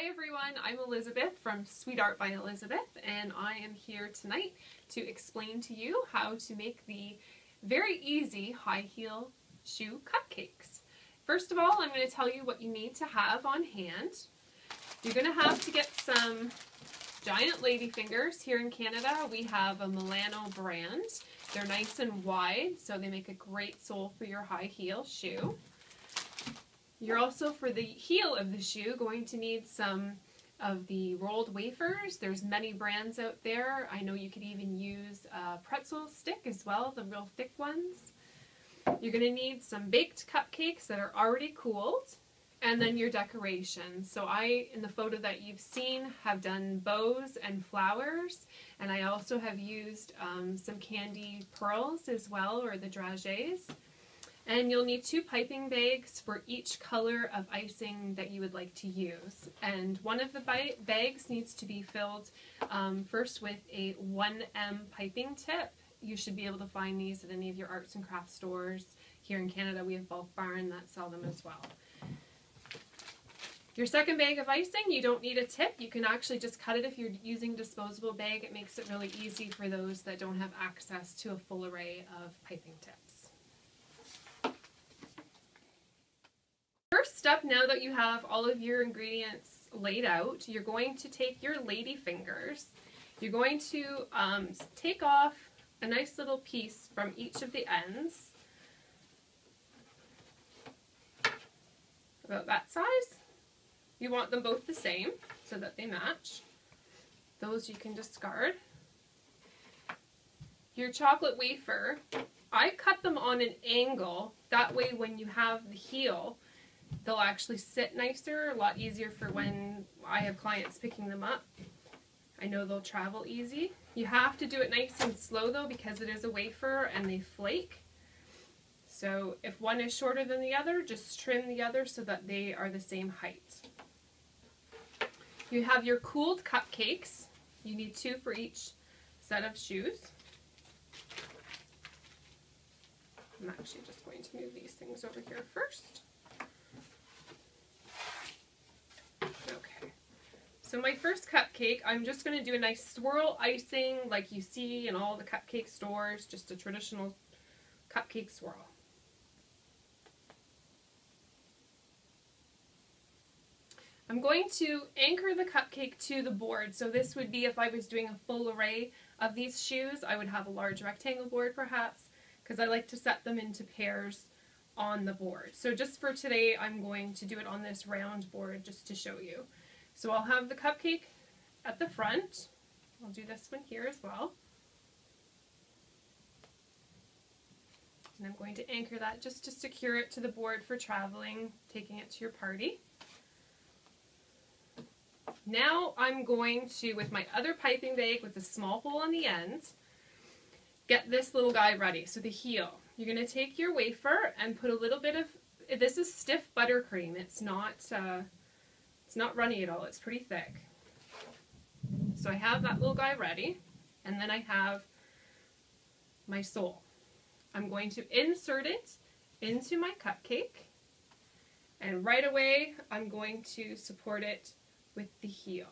Hi everyone, I'm Elizabeth from Sweet Art by Elizabeth, and I am here tonight to explain to you how to make the very easy high heel shoe cupcakes. First of all, I'm going to tell you what you need to have on hand. You're going to have to get some giant lady fingers. Here in Canada we have a Milano brand. They're nice and wide, so they make a great sole for your high heel shoe. You're also, for the heel of the shoe, going to need some of the rolled wafers. There's many brands out there. I know you could even use a pretzel stick as well, the real thick ones. You're going to need some baked cupcakes that are already cooled, and then your decorations. So I, in the photo that you've seen, have done bows and flowers, and I also have used some candy pearls as well, or the dragées. And you'll need 2 piping bags for each color of icing that you would like to use. And one of the bags needs to be filled first with a 1M piping tip. You should be able to find these at any of your arts and crafts stores. Here in Canada we have Bulk Barn that sell them as well. Your second bag of icing, you don't need a tip. You can actually just cut it if you're using a disposable bag. It makes it really easy for those that don't have access to a full array of piping tips. First step, now that you have all of your ingredients laid out, you're going to take your lady fingers. You're going to take off a nice little piece from each of the ends, about that size. You want them both the same so that they match. Those you can discard. Your chocolate wafer, I cut them on an angle, that way when you have the heel, they'll actually sit nicer, a lot easier for when I have clients picking them up. I know they'll travel easy. You have to do it nice and slow though, because it is a wafer and they flake. So if one is shorter than the other, just trim the other so that they are the same height. You have your cooled cupcakes. You need 2 for each set of shoes. I'm actually just going to move these things over here first. Okay, so my first cupcake, I'm just going to do a nice swirl icing like you see in all the cupcake stores, just a traditional cupcake swirl. I'm going to anchor the cupcake to the board, so this would be if I was doing a full array of these shoes, I would have a large rectangle board perhaps, because I like to set them into pairs on the board. So just for today, I'm going to do it on this round board just to show you. So I'll have the cupcake at the front. I'll do this one here as well. And I'm going to anchor that just to secure it to the board for traveling, taking it to your party. Now I'm going to, with my other piping bag with a small hole on the end, get this little guy ready. So the heel. You're going to take your wafer and put a little bit of, this is stiff buttercream. It's not runny at all. It's pretty thick. So I have that little guy ready, and then I have my sole. I'm going to insert it into my cupcake, and right away I'm going to support it with the heel.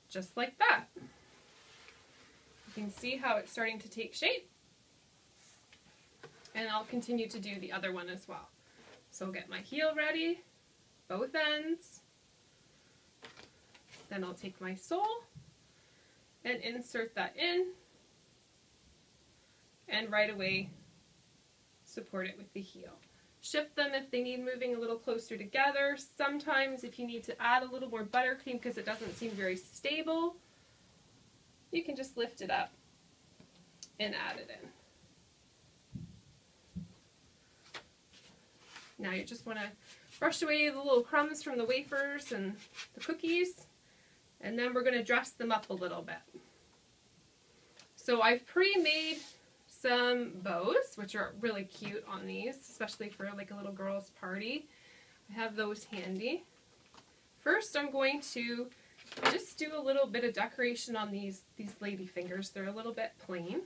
Just like that. You can see how it's starting to take shape. And I'll continue to do the other one as well. So I'll get my heel ready, both ends. Then I'll take my sole and insert that in. And right away, support it with the heel. Shift them if they need moving a little closer together. Sometimes if you need to add a little more buttercream because it doesn't seem very stable, you can just lift it up and add it in. Now you just want to brush away the little crumbs from the wafers and the cookies, and then we're going to dress them up a little bit. So I've pre-made some bows, which are really cute on these, especially for like a little girl's party. I have those handy. First I'm going to just do a little bit of decoration on these lady fingers. They're a little bit plain.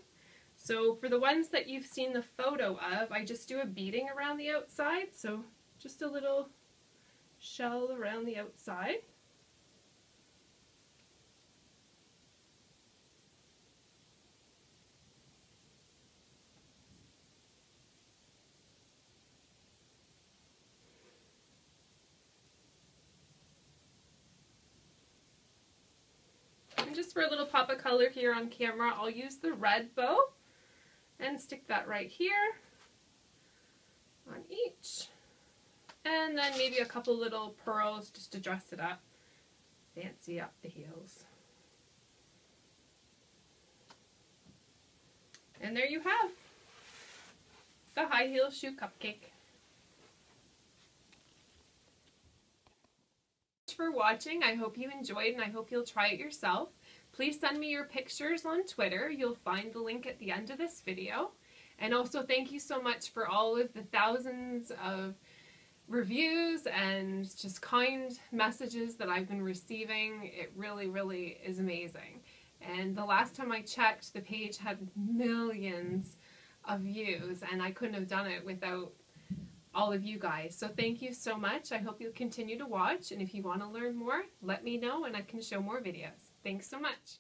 So for the ones that you've seen the photo of, I just do a beading around the outside, so just a little shell around the outside. And just for a little pop of color here on camera, I'll use the red bow and stick that right here on each. And then maybe a couple little pearls just to dress it up, fancy up the heels. And there you have the high heel shoe cupcake. Thanks for watching. I hope you enjoyed and I hope you'll try it yourself. Please send me your pictures on Twitter. You'll find the link at the end of this video. And also thank you so much for all of the thousands of reviews and just kind messages that I've been receiving. It really, really is amazing. And the last time I checked, the page had millions of views, and I couldn't have done it without all of you guys. So thank you so much. I hope you'll continue to watch, and if you want to learn more, let me know and I can show more videos. Thanks so much.